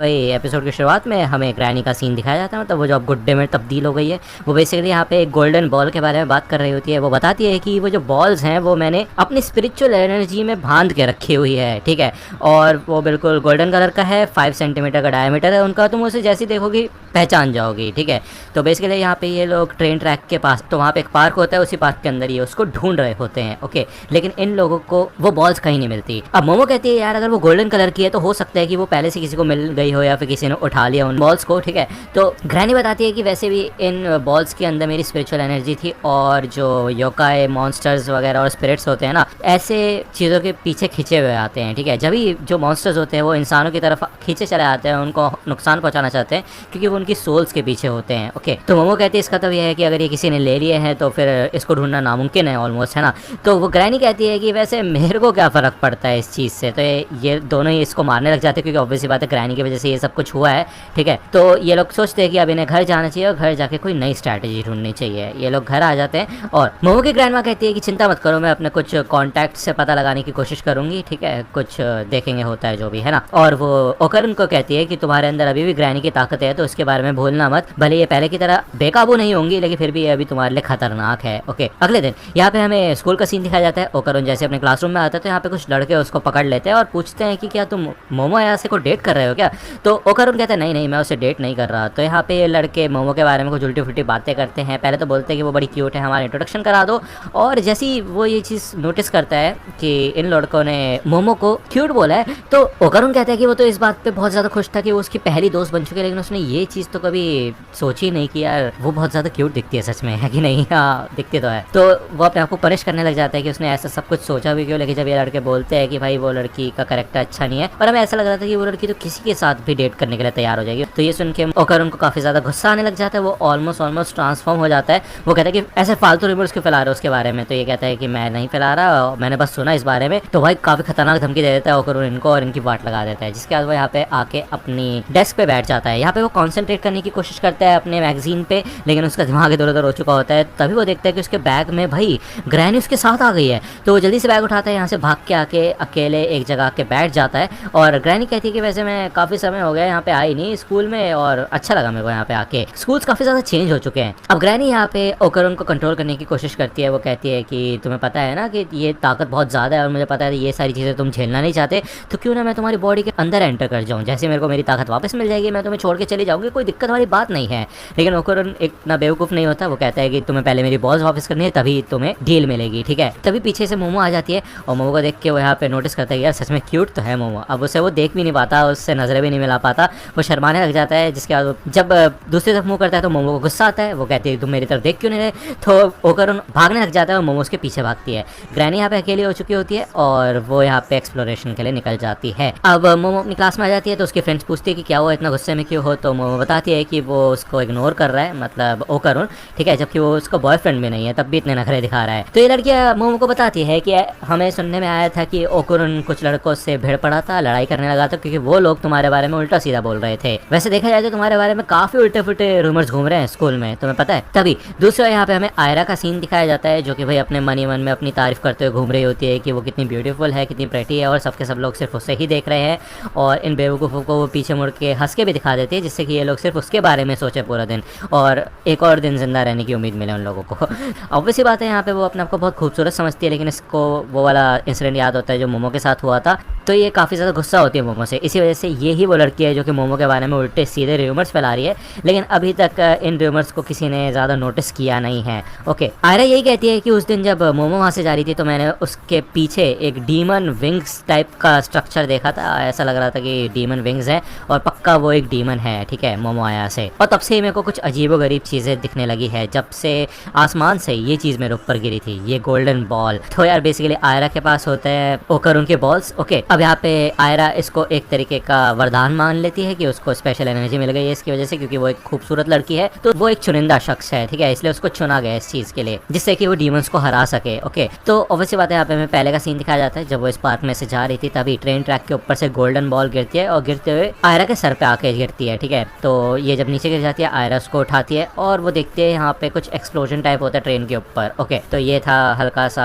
भाई एपिसोड की शुरुआत में हमें ग्रैनी का सीन दिखाया जाता है, मतलब वो जो अब गुड्डे में तब्दील हो गई है। वो बेसिकली यहाँ पे एक गोल्डन बॉल के बारे में बात कर रही होती है। वो बताती है कि वो जो बॉल्स हैं वो मैंने अपनी स्पिरिचुअल एनर्जी में बांध के रखी हुई है, ठीक है। और वो बिल्कुल गोल्डन कलर का है, 5 सेंटीमीटर का डायमीटर है उनका। तुम उसे जैसी देखोगी पहचान जाओगी, ठीक है। तो बेसिकली यहाँ पे ये लोग ट्रेन ट्रैक के पास, तो वहाँ पे एक पार्क होता है, उसी पार्क के अंदर ये उसको ढूंढ रहे होते हैं, ओके। लेकिन इन लोगों को वो बॉल्स कहीं नहीं मिलती। अब मोमो कहती है यार अगर वो गोल्डन कलर की है तो हो सकता है कि वो पहले से किसी को मिल गई हो या फिर किसी ने उठा लिया उन बॉल्स को, ठीक है। तो ग्रैनी बताती है कि वैसे भी इन बॉल्स के अंदर मेरी स्पिरिचुअल एनर्जी थी, और जो योकाई मॉन्स्टर्स वगैरह और स्पिरिट्स होते हैं ना, ऐसे चीज़ों के पीछे खींचे हुए आते हैं, ठीक है। जब भी जो मॉन्स्टर्स होते हैं वो इंसानों की तरफ खींचे चले आते हैं, उनको नुकसान पहुंचाना चाहते हैं, क्योंकि वो उनकी सोल्स के पीछे होते हैं, ओके। तो मोमो कहती है इसका तो यह है कि अगर ये किसी ने ले लिए हैं तो फिर इसको ढूंढना नामुमकिन है ऑलमोस्ट, है ना। तो वो ग्रैनी कहती है कि वैसे मेरे को क्या फ़र्क पड़ता है इस चीज़ से। तो ये दोनों ही इसको मारने लग जाते हैं, क्योंकि ऑब्वियसली बात है ग्रैनी की वजह से ये सब कुछ हुआ है, ठीक है। तो ये लोग सोचते हैं कि अब इन्हें घर जाना चाहिए और घर जाके कोई नई स्ट्रैटेजी ढूंढनी चाहिए। ये लोग घर आ जाते हैं और मोमो की ग्रैंडमा कहती है कि चिंता मत करो, मैं अपने कुछ कॉन्टैक्ट से पता लगाने की कोशिश करूंगी, ठीक है। कुछ देखेंगे होता है जो भी है ना। और वो ओकरन को कहती है कि तुम्हारे अंदर अभी भी ग्रैनी की ताकत है, तो उसके बारे में भूलना मत। भले ये पहले की तरह बेकाबू नहीं होंगी, लेकिन फिर भी ये अभी तुम्हारे लिए खतरनाक है, ओके। अगले दिन यहाँ पे हमें स्कूल का सीन दिखाया जाता है। ओकरन जैसे अपने क्लासरूम में आता है तो यहाँ पे कुछ लड़के उसको पकड़ लेते हैं और पूछते हैं कि क्या तुम मोमो यासे को डेट कर रहे हो क्या। तो ओकरन कहता है नहीं मैं उसे डेट नहीं कर रहा। तो यहाँ पे ये लड़के मोमो के बारे में कुछ उल्टी फुल्टी बातें करते हैं। पहले तो बोलते हैं कि वो बड़ी क्यूट है, हमारा इंट्रोडक्शन करा दो। और जैसे ही वो ये चीज़ नोटिस करता है कि इन लड़कों ने मोमो को क्यूट बोला है, तो ओकरन कहता है कि वो तो इस बात पे बहुत ज़्यादा खुश था कि वो उसकी पहली दोस्त बन चुकी है, लेकिन उसने ये चीज़ तो कभी सोची नहीं कि यार वो बहुत ज़्यादा क्यूट दिखती है सच में, है कि नहीं। हाँ दिखती तो है। तो वो अपने आप को पनिश करने लग जाता है कि उसने ऐसा सब कुछ सोचा भी क्यों। लेकिन जब ये लड़के बोलते हैं कि भाई वो लड़की का कैरेक्टर अच्छा नहीं है, और हमें ऐसा लग रहा था कि वो लड़की तो किसी के साथ भी डेट करने के लिए तैयार हो जाएगी, तो ये सुन के ओकरन को काफ़ी ज़्यादा गुस्सा आने लग जाता है। वो ऑलमोस्ट ट्रांसफॉर्म हो जाता है। वो कहता है कि ऐसे फालतू रिमोट्स क्यों फैला रहे हो उसके बारे में। तो ये कहता है कि मैं नहीं फैला रहा, मैंने बस सुना इस बारे में। तो भाई काफ़ी खतरनाक धमकी दे देता है ओकरन इनको, और इनकी वाट लगा देता है। जिसके बाद वो यहाँ पे आके अपनी डेस्क पे बैठ जाता है। यहाँ पे वो कॉन्सेंट्रेट करने की कोशिश करता है अपने मैगजीन पे, लेकिन उसका दिमाग इधर उधर हो चुका होता है। तभी वो देखता है कि उसके बैग में भाई ग्रैनी उसके साथ आ गई है। तो वो जल्दी से बैग उठाता है, यहाँ से भाग के आके अकेले एक जगह आके बैठ जाता है। और ग्रैनी कहती है कि वैसे मैं काफ़ी समय हो गया यहाँ पे आई नहीं स्कूल में, और अच्छा लगा मेरे को यहाँ पे आके। स्कूल्स काफ़ी ज़्यादा चेंज हो चुके हैं। अब ग्रैनी यहाँ पे ओकरन को कंट्रोल करने की कोशिश करती है। वो कहती है कि तुम्हें पता है ना कि ये ताकत बहुत ज़्यादा है, और मुझे पता है ये सारी चीज़ें तुम झेलना नहीं चाहते, तो क्यों ना मैं तुम्हारी बॉडी के अंदर एंटर कर जाऊँ। जैसे मेरे को मेरी ताकत वापस मिल जाएगी मैं तुम्हें छोड़ के चली जाऊँगी, कोई दिक्कत वाली बात नहीं है। लेकिन ओकरन इतना बेवकूफ़ नहीं होता। वो कहता है कि तुम्हें पहले मेरी बॉल्स वापस करनी है, तभी तुम्हें डील मिलेगी, ठीक है। तभी पीछे से मोमो आ जाती है, और मोमो को देख के वो यहाँ पे नोटिस करता है कि यार सच में क्यूट तो है मोमो। अब उसे वो देख भी नहीं पाता, उससे नजरें भी नहीं मिला पाता, वो शर्माने लग जाता है। जिसके बाद जब दूसरी तरफ मुंह करता है तो मोमो को गुस्सा आता है। वो कहती है तुम मेरी तरफ देख क्यों नहीं रहे। तो ओकरन भागने लग जाता है और मोमो उसके पीछे भागती है। ग्रैनी यहाँ पे अकेली हो चुकी होती है और वो यहाँ पे एक्सप्लोरेशन के लिए निकल जाती है। अब मोमो अपनी क्लास में आ जाती है, तो उसकी फ्रेंड्स पूछती है कि क्या वो इतना गुस्से में क्यों हो। तो मोमो बताती है कि वो उसको इग्नोर कर रहा है, मतलब ओकरन, ठीक है, जबकि वो उसका बॉयफ्रेंड भी नहीं है, तब भी इतने नखरे दिखा रहा है। तो ये लड़कियां मोमो को बताती है कि हमें सुनने में आया था कि ओकरन कुछ लड़कों से भिड़ पड़ा था, लड़ाई करने लगा था, क्योंकि वो लोग तुम्हारे बारे में उल्टा सीधा बोल रहे थे। वैसे देखा जाए तो तुम्हारे बारे में काफी उल्टे फुल्टे रूमर्स घूम रहे हैं स्कूल में, तुम्हें पता है। तभी दूसरा यहाँ पे हमें आयरा का सीन दिखाया जाता है, जो कि भाई अपने मन ही मन में अपनी तारीफ करते हुए घूम रही होती है कि वो कितनी ब्यूटीफुल है, कितनी प्रेटी है, और सबके सब लोग सिर्फ उससे ही देख रहे हैं। और इन बेवकूफ़ों को वो पीछे मुड़ के हंस के भी दिखा देती है, जिससे कि ये लोग सिर्फ उसके बारे में सोचे पूरा दिन, और एक और दिन जिंदा रहने की उम्मीद मिले उन लोगों को। ऑब्वियसली बात है यहाँ पे वो अपने आप को बहुत खूबसूरत समझती है, लेकिन इसको वो वाला इंसिडेंट याद होता है जो मोमो के साथ हुआ था, तो ये काफ़ी ज़्यादा गुस्सा होती है मोमो से। इसी वजह से ये ही वो लड़की है जो कि मोमो के बारे में उल्टे सीधे र्यूमर्स फैला रही है, लेकिन अभी तक इन र्यूमर्स को किसी ने ज़्यादा नोटिस किया नहीं है, ओके। आयरा यही कहती है कि उस दिन जब मोमो वहाँ से जा रही थी तो मैंने उसके पीछे एक डीमन विंग्स टाइप का स्ट्रक्चर देखा था। ऐसा लग रहा था कि डीमन विंग्स है, और पक्का वो एक डीमन है, ठीक है, मोमो आया से। और तब से ही मेरे को कुछ अजीबोगरीब चीज़ें दिखने लगी है, जब से आसमान से ये चीज़ मेरे ऊपर गिरी थी, ये गोल्डन बॉल। तो यार बेसिकली आयरा के पास होते हैं ओकरन के बॉल्स, ओके। अब यहाँ पे आयरा इसको एक तरीके का वरदान मान लेती है कि उसको स्पेशल एनर्जी मिल गई है इसकी वजह से, क्योंकि वो एक खूबसूरत लड़की है, तो वो एक चुनिंदा शख्स है, ठीक है, इसलिए उसको चुना गया इस चीज़ के लिए, जिससे कि वो डीमंस को हरा सके, ओके। तो ऑब्वियसली बात है यहाँ पे हमें पहले का सीन दिखाया जाता है, जब वो इस पार्क में से जा रही थी, तभी ट्रेन ट्रैक के ऊपर से गोल्डन बॉल गिरती है, और गिरते हुए आयरा के सर पे आके गिरती है, ठीक है। तो तो ये जब नीचे गिर जाती है आयरा उसको उठाती है और वो देखते हैं यहाँ पे कुछ एक्सप्लोजन टाइप होता है ट्रेन के ऊपर। ओके, तो ये था हल्का सा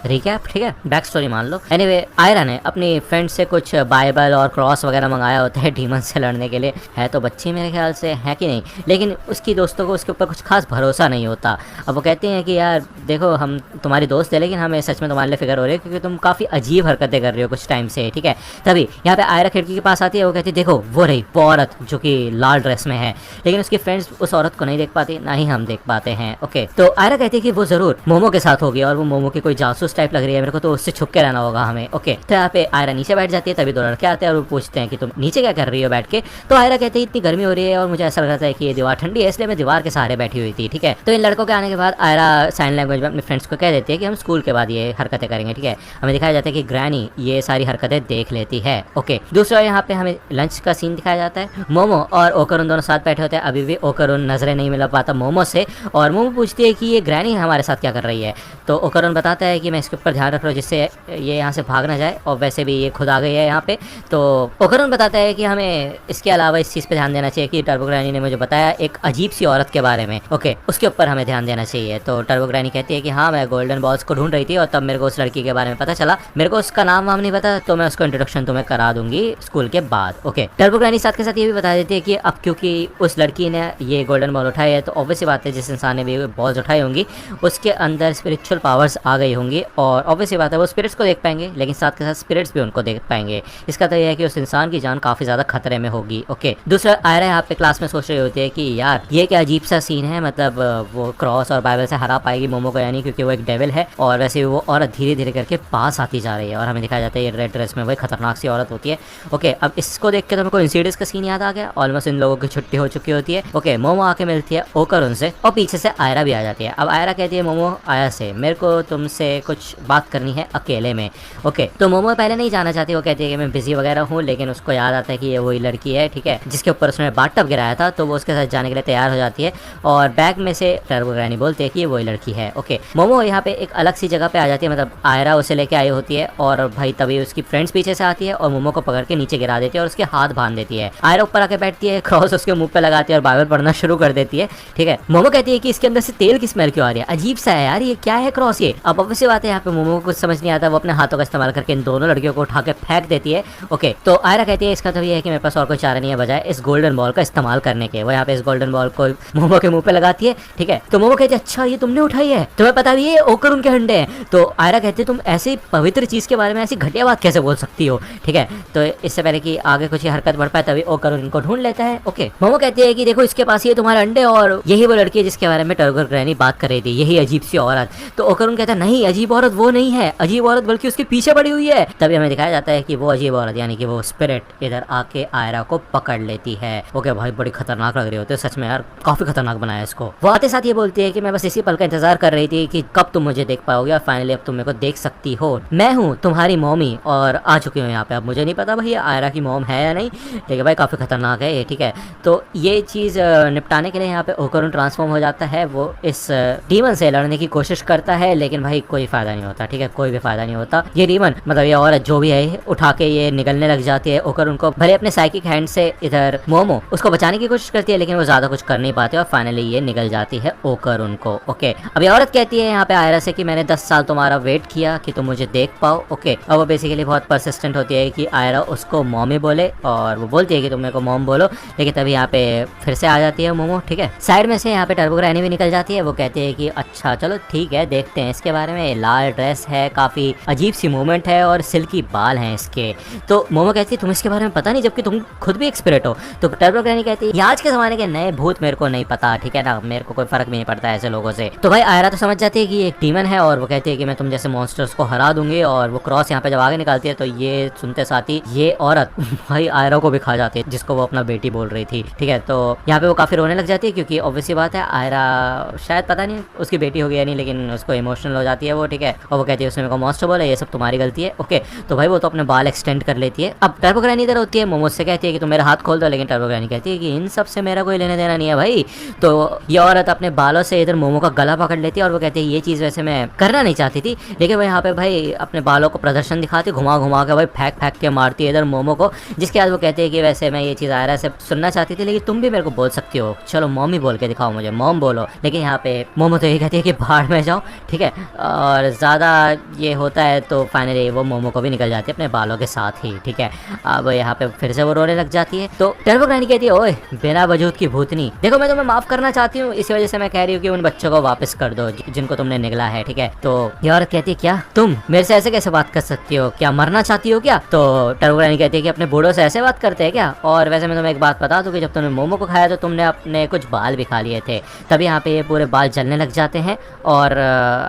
रिकैप, ठीक है, बैक स्टोरी मान लो। एनीवे, आयरा ने अपनी फ्रेंड से कुछ बाइबल और क्रॉस वगैरह मंगाया होता है डीमन से लड़ने के लिए। है तो बच्ची मेरे ख्याल से, है कि नहीं, लेकिन उसकी दोस्तों को उसके ऊपर कुछ खास भरोसा नहीं होता। अब वो कहते हैं कि यार देखो हम तुम्हारी दोस्त है लेकिन हमें सच में तुम्हारे लिए फिक्र हो रही है क्योंकि तुम काफ़ी अजीब हरकतें कर रही हो कुछ टाइम से, ठीक है। तभी यहाँ पे आयरा खिड़की के पास आती है, वो कहती है देखो वो रही वो औरत जो कि लाल ड्रेस में है, लेकिन उसकी फ्रेंड्स उस औरत को नहीं देख पाती, ना ही हम देख पाते हैं। ओके, तो आयरा कहती है कि वो जरूर मोमो के साथ होगी और वो मोमो की कोई जासूस टाइप लग रही है मेरे को, तो उससे छुप के रहना होगा हमें। ओके, तो यहाँ पे आयरा नीचे बैठ जाती है, तभी दो लड़के आते हैं और वो पूछते हैं कि तुम नीचे क्या कर रही हो बैठ के। तो आयरा कहती है इतनी गर्मी हो रही है और मुझे ऐसा लग रहा है कि ये दीवार ठंडी है इसलिए मैं दीवार के सहारे बैठी हुई थी, ठीक है। तो इन लड़कों के आने के बाद आयरा साइन लैंग्वेज में अपने फ्रेंड्स को कह देती है कि हम स्कूल के बाद ये हरकतें करेंगे, ठीक है। हमें दिखाया जाता है कि ग्रैनी ये सारी हरकतें देख लेती है। ओके, दूसरा यहाँ पे हमें लंच का सीन दिखाया जाता है। मोमो और ओकरुन दोनों साथ बैठे होते हैं, अभी भी ओकरुन नजरें नहीं मिला पाता मोमो से और मोमो पूछती है कि ये ग्रैनी हमारे साथ क्या कर रही है। तो ओकरुन बताता है कि मैं इसके ऊपर ध्यान रख रहा हूँ जिससे ये यहाँ से भाग ना जाए और वैसे भी ये खुद आ गई है यहाँ पे। तो ओकरुन बताता है कि हमें इसके अलावा इस चीज़ पे ध्यान देना चाहिए कि टर्बो ग्रैनी ने मुझे बताया एक अजीब सी औरत के बारे में। ओके, उसके ऊपर हमें ध्यान देना चाहिए। तो टर्बो ग्रैनी कहती है कि हाँ मैं गोल्डन बॉल्स को ढूंढ रही थी और तब मेरे को उस लड़की के बारे में पता चला, मेरे को उसका नाम वाम नहीं पता, तो मैं उसको इंट्रोडक्शन तुम्हें करा दूंगी स्कूल के बाद। ओके, टर्बो ग्रैनी साथ के साथ ये भी बता देती है कि अब क्योंकि उस लड़की ने ये गोल्डन बॉल उठाई है तो ऑब्वियस बात है जिस इंसान ने भी बॉल्स उठाई होंगी उसके अंदर स्पिरिचुअल पावर्स आ गई होंगी और ऑब्वियस बात है वो स्पिरिट्स को देख पाएंगे, लेकिन साथ के साथ स्पिरिट्स भी उनको देख पाएंगे। इसका तो यह है कि उस इंसान की जान काफी ज्यादा खतरे में होगी। ओके, दूसरा आयरा यहाँ पे क्लास में सोच रही होती है कि यार ये क्या अजीब सा सीन है, मतलब वो क्रॉस और बाइबल से हरा पाएगी मोमो को यानी, क्योंकि वो एक डेविल है और वैसे वो औरत धीरे धीरे करके पास आती जा रही है और हमें दिखाया जाता है ये रेड ड्रेस में वही खतरनाक सी औरत होती है। ओके, अब इसको देख के तो मेरे को इंसिडियस का सीन याद आ गया, ऑलमोस्ट इन लोगों की छुट्टी हो चुकी होती है। ओके, मोमो आके मिलती है ओकरुन से और पीछे से आयरा भी आ जाती है। अब आयरा कहती है मोमो आया से मेरे को तुमसे कुछ बात करनी है अकेले में। ओके, तो मोमो पहले नहीं जाना चाहती, वो कहती है कि मैं बिजी वगैरह हूँ, लेकिन उसको याद आता है कि ये वही लड़की है, ठीक है, जिसके ऊपर उसने बाथटब गिराया था, तो वो उसके साथ जाने के लिए तैयार हो जाती है और बैग में से टर्बो ग्रैनी बोलती है कि ये वही लड़की है। ओके, मोमो यहाँ पे एक अलग सी जगह पे आ जाती है, मतलब आयरा उसे लेके आई होती है और भाई तभी उसकी फ्रेंड्स पीछे से आती है और मोमो को पकड़ के नीचे गिरा देती है और उसके हाथ बांध देती है। आयरा ऊपर आके बैठती है, क्रॉस उसके मुंह पे लगाती है और बाइबल पढ़ना शुरू कर देती है, ठीक है। मोमो कहती है कि इसके अंदर से तेल की स्मेल क्यों आ रही है, अजीब सा है यार, ये क्या है क्रॉस ये। अब ऑब्वियस बात है यहाँ पे मोमो को कुछ समझ नहीं आता, वो अपने हाथों का इस्तेमाल करके इन दोनों लड़कियों को उठा के फेंक देती है। ओके, तो आयरा कहती है इसका तो ये है कि मेरे पास और कोई चारा नहीं है बजाय इस गोल्डन बॉल का इस्तेमाल करने के। वो यहाँ पे इस गोल्डन बॉल को मोमो के मुंह पे लगाती है, ठीक है। तो मोमो कहती है अच्छा ये तुमने उठाई है, तुम्हें पता भी है ओकरुन के अंडे हैं। तो आयरा कहती है तुम ऐसी पवित्र चीज के बारे में ऐसी घटिया बात कैसे बोल सकती हो, ठीक है। तो इससे पहले कि आगे कुछ हरकत बढ़ पाए तभी ओकरुन इनको ढूंढ लेता है। ओके, मोमो कहती है कि देखो इसके पास ये तुम्हारे अंडे और यही वो लड़की है जिसके बारे में टर्बो ग्रैनी बात कर रही थी, यही अजीब सी औरत। तो ओकरुन कहता है नहीं अजीब औरत वो नहीं है, अजीब औरत बल्कि उसके पीछे पड़ी हुई है। तभी हमें दिखाया जाता है कि वो अजीब औरत यानी कि वो स्पिरिट इधर आके आयरा को पकड़ लेती है। ओके भाई बड़ी खतरनाक लग रही होती है सच में यार, काफी खतरनाक बनाया इसको। वो आते साथ ये बोलती है कि मैं बस इसी पल का इंतजार कर रही थी कि कब तुम मुझे देख पाओगे और फाइनली अब तुम मेरे को देख सकती हो, मैं हूँ तुम्हारी मॉमी और आ चुकी हूँ यहाँ पे। अब मुझे नहीं पता भाई आयरा की मॉम है या नहीं, लेकिन भाई काफी खतरनाक है ये, ठीक है। तो ये चीज निपटाने के लिए यहाँ पे ओकरुन ट्रांसफॉर्म हो जाता है, वो इस डीमन से लड़ने की कोशिश करता है लेकिन भाई कोई फायदा नहीं होता, ठीक है, कोई भी फायदा नहीं होता। ये डीमन मतलब ये औरत जो भी है उठा के ये निकलने लग जाती है। ओकरुन को भले अपने साइकिक हैंड से इधर मोमो उसको बचाने की कोशिश करती है लेकिन वो ज्यादा कुछ कर नहीं पाते और फाइनली ये निकल जाती है ओकरुन को। ओके, अब ये औरत कहती है यहाँ पे आयरा से कि मैंने 10 साल तुम्हारा वेट किया कि तुम मुझे देख पाओ। ओके, अब वो बेसिकली बहुत परसिस्टेंट होती है कि आयरा उसको मॉमी बोले और वो बोलती है कि तुम मेरे को मॉम बोलो, लेकिन तभी यहाँ पे फिर से आ जाती है मोमो, ठीक है। साइड में से यहाँ पे टर्बो ग्रैनी भी निकल जाती है, वो कहती है कि अच्छा चलो ठीक है देखते हैं इसके बारे में, लाल ड्रेस है, काफी अजीब सी मूवमेंट है और सिल्की बाल हैं इसके। तो मोमो कहती है तुम इसके बारे में पता नहीं जबकि तुम खुद भी एक स्पिरिट हो। तो टर्बो ग्रैनी कहती है आज के जमाने के नए भूत मेरे को नहीं पता, ठीक है ना, मेरे को कोई फर्क भी नहीं पड़ता ऐसे लोगों से। तो भाई आयरा तो समझ जाती है कि एक डीमन है और वो कहती है कि मैं तुम जैसे मॉन्स्टर्स को हरा दूंगी और वो क्रॉस यहाँ पे जब आगे निकालती है तो ये सुनते साथ ही ये औरत भाई आयरा को भी खा जाती है जिसको वो अपना बेटी बोल रही थी, ठीक है। तो यहाँ पे वो काफी रोने लग जाती है क्योंकि ऑब्वियसली बात है आयरा शायद पता नहीं उसकी बेटी हो गई या नहीं, लेकिन उसको इमोशनल हो जाती है वो, ठीक है। और वो कहती है उसने मेरे को मॉन्स्टर बोला, ये सब तुम्हारी गलती है। ओके, तो भाई वो तो अपने बाल एक्सटेंड कर लेती है। अब टर्बो ग्रैनी इधर होती है, मोमो से कहती है कि तुम मेरा हाथ खोल दो, लेकिन टर्बो ग्रैनी कहती है कि इन सब से मेरा कोई लेने देना नहीं है भाई। तो ये औरत अपने बालों से इधर मोमो का गला पकड़ लेती है और वो कहती है ये चीज वैसे मैं करना नहीं चाहती थी, लेकिन वो यहाँ पे भाई अपने बालों को प्रदर्शन दिखाती, घुमा घुमा के भाई फेंक फेंक के मारती है इधर मोमो को, जिसके बाद वो कहती है कि वैसे मैं ये चीज आयरा से सुनना चाहती थी, लेकिन तुम भी मेरे को बोल सकती हो, चलो मॉमी बोल के दिखाओ मुझे, मॉम बोलो। लेकिन यहाँ पे मोमो तो यही कहती है कि बाहर में जाओ, ठीक है। और ज़्यादा ये होता है तो फाइनली वो मोमो को भी निकल जाती है अपने बालों के साथ ही, ठीक है। अब यहाँ पे फिर से वो रोने लग जाती है, तो टर्बो ग्रैनी कहती है, ओए बिना वजूद की भूतनी, देखो मैं तुम्हें माफ करना चाहती हूँ, इसी वजह से मैं कह रही हूँ कि उन बच्चों को वापस कर दो जिनको तुमने निगला है, ठीक है। तो ये औरत कहती है, क्या तुम मेरे से ऐसे कैसे बात कर सकती हो, क्या मरना चाहती हो क्या? तो टर्बो ग्रैनी कहती है कि अपने बूढ़ों से ऐसे बात करते हैं क्या? और वैसे मैं तुम्हें एक बात बता दूं कि जब तुमने मोमो को खाया तो तुमने अपने कुछ बाल भी खा लिए थे, तभी यहाँ पे ये पूरे बाल जलने लग जाते हैं। और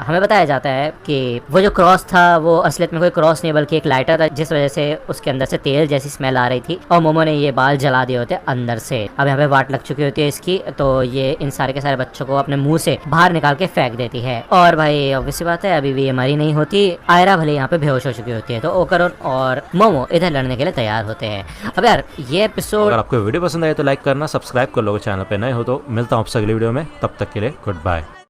हमें बताया जाता है कि वो जो क्रॉस था वो असलियत में कोई क्रॉस नहीं बल्कि एक लाइटर था, जिस वजह से उसके अंदर से तेल जैसी स्मेल आ रही थी और मोमो ने ये बाल जला दिए होते अंदर से। अब यहाँ पे वाट लग चुकी होती है इसकी, तो ये इन सारे के सारे बच्चों को अपने मुंह से बाहर निकाल के फेंक देती है। और भाई ऑब्वियसली बात है, अभी भी ये मरी नहीं होती। आयरा भले यहाँ पे बेहोश हो चुकी होती है, तो ओकर और मोमो इधर लड़ने के लिए तैयार होते हैं। अब यार ये एपिसोड, अगर आपको वीडियो पसंद आए तो लाइक करना, सब्सक्राइब कर लो, चैनल पे नए हो तो। मिलता हूँ आपसे अगली वीडियो में, तब तक के लिए गुड बाय।